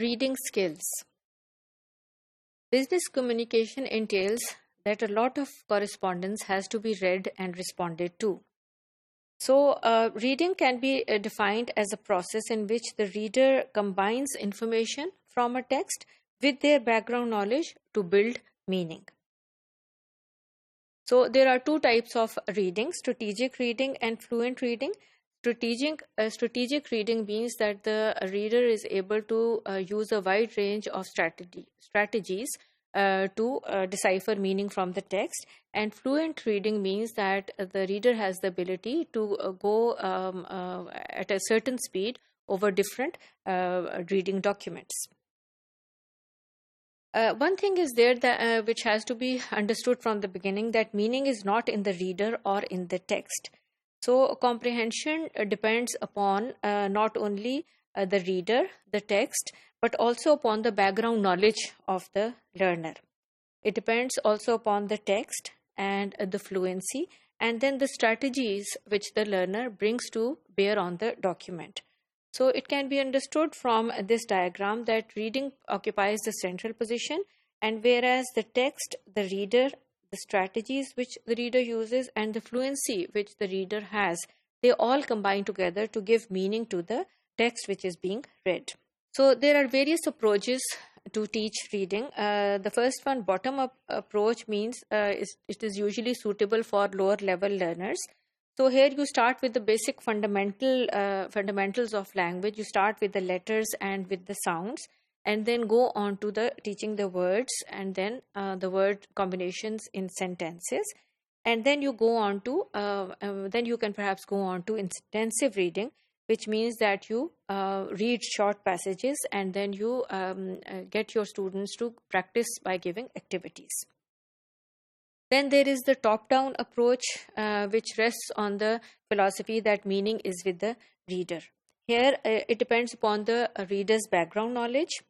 Reading skills. Business communication entails that a lot of correspondence has to be read and responded to. So, reading can be defined as a process in which the reader combines information from a text with their background knowledge to build meaning. So, there are two types of reading: strategic reading and fluent reading. Strategic reading means that the reader is able to use a wide range of strategies to decipher meaning from the text. And fluent reading means that the reader has the ability to go at a certain speed over different reading documents. One thing is there that which has to be understood from the beginning, that meaning is not in the reader or in the text. So, comprehension depends upon not only the reader, the text, but also upon the background knowledge of the learner. It depends also upon the text and the fluency, and then the strategies which the learner brings to bear on the document. So, it can be understood from this diagram that reading occupies the central position, and whereas the text, the reader, the strategies which the reader uses, and the fluency which the reader has, they all combine together to give meaning to the text which is being read. So there are various approaches to teach reading. The first one, bottom-up approach, means it is usually suitable for lower level learners. So here you start with the basic fundamentals of language. You start with the letters and with the sounds, and then go on to the teaching the words and then the word combinations in sentences. And then you go on to, then you can perhaps go on to intensive reading, which means that you read short passages and then you get your students to practice by giving activities. Then there is the top-down approach, which rests on the philosophy that meaning is with the reader. Here, it depends upon the reader's background knowledge,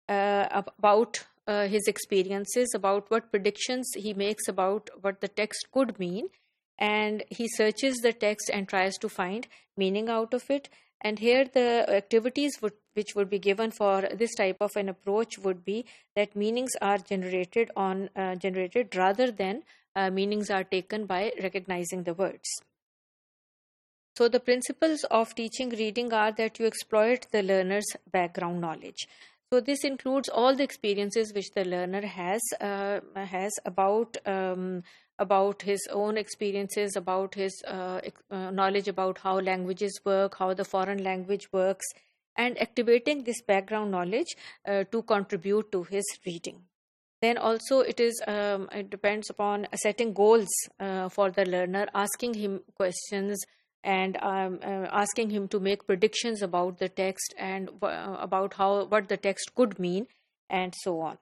about his experiences, about what predictions he makes about what the text could mean, and he searches the text and tries to find meaning out of it. And here the activities which would be given for this type of an approach would be that meanings are generated rather than meanings are taken by recognizing the words. So the principles of teaching reading are that you exploit the learner's background knowledge. So this includes all the experiences which the learner has about his own experiences, about his knowledge about how languages work, how the foreign language works, and activating this background knowledge to contribute to his reading. Then also it depends upon setting goals for the learner, asking him questions and asking him to make predictions about the text and about what the text could mean, and so on.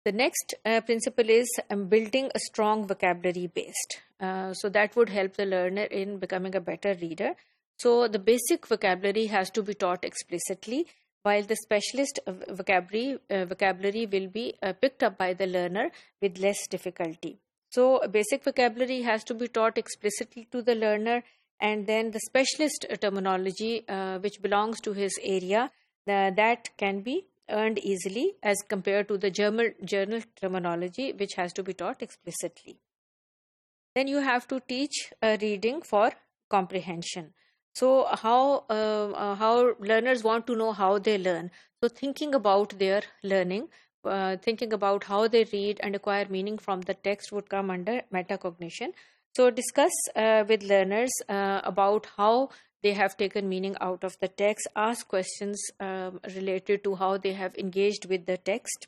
The next principle is building a strong vocabulary base. So that would help the learner in becoming a better reader. So the basic vocabulary has to be taught explicitly, while the specialist vocabulary will be picked up by the learner with less difficulty. So basic vocabulary has to be taught explicitly to the learner, and then the specialist terminology which belongs to his area, that can be earned easily as compared to the journal terminology which has to be taught explicitly. Then you have to teach reading for comprehension. So how learners want to know how they learn. So thinking about their learning, thinking about how they read and acquire meaning from the text would come under metacognition. So discuss with learners about how they have taken meaning out of the text, ask questions related to how they have engaged with the text,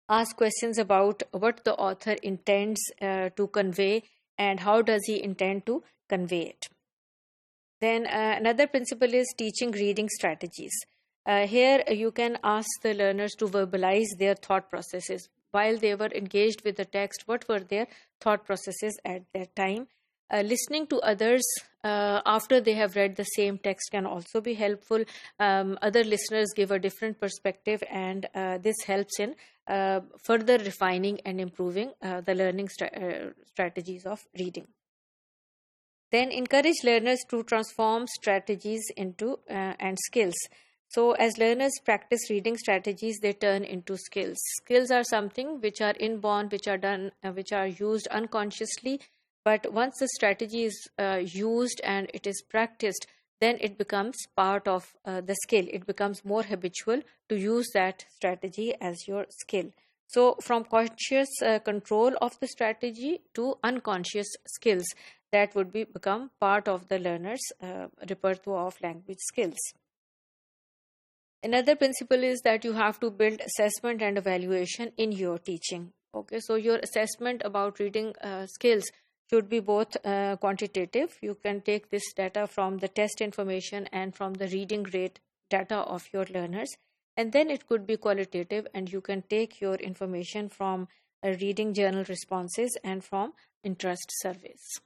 ask questions about what the author intends to convey and how does he intend to convey it. Then another principle is teaching reading strategies. Here you can ask the learners to verbalize their thought processes. While they were engaged with the text, what were their thought processes at that time? Listening to others after they have read the same text can also be helpful. Other listeners give a different perspective, and this helps in further refining and improving the learning strategies of reading. Then encourage learners to transform strategies into and skills. So as learners practice reading strategies, they turn into skills. Skills are something which are inborn, which are done, which are used unconsciously. But once the strategy is used and it is practiced, then it becomes part of the skill. It becomes more habitual to use that strategy as your skill. So from conscious control of the strategy to unconscious skills, that would become part of the learner's repertoire of language skills. Another principle is that you have to build assessment and evaluation in your teaching. Okay, so your assessment about reading skills should be both quantitative. You can take this data from the test information and from the reading rate data of your learners. And then it could be qualitative, and you can take your information from reading journal responses and from interest surveys.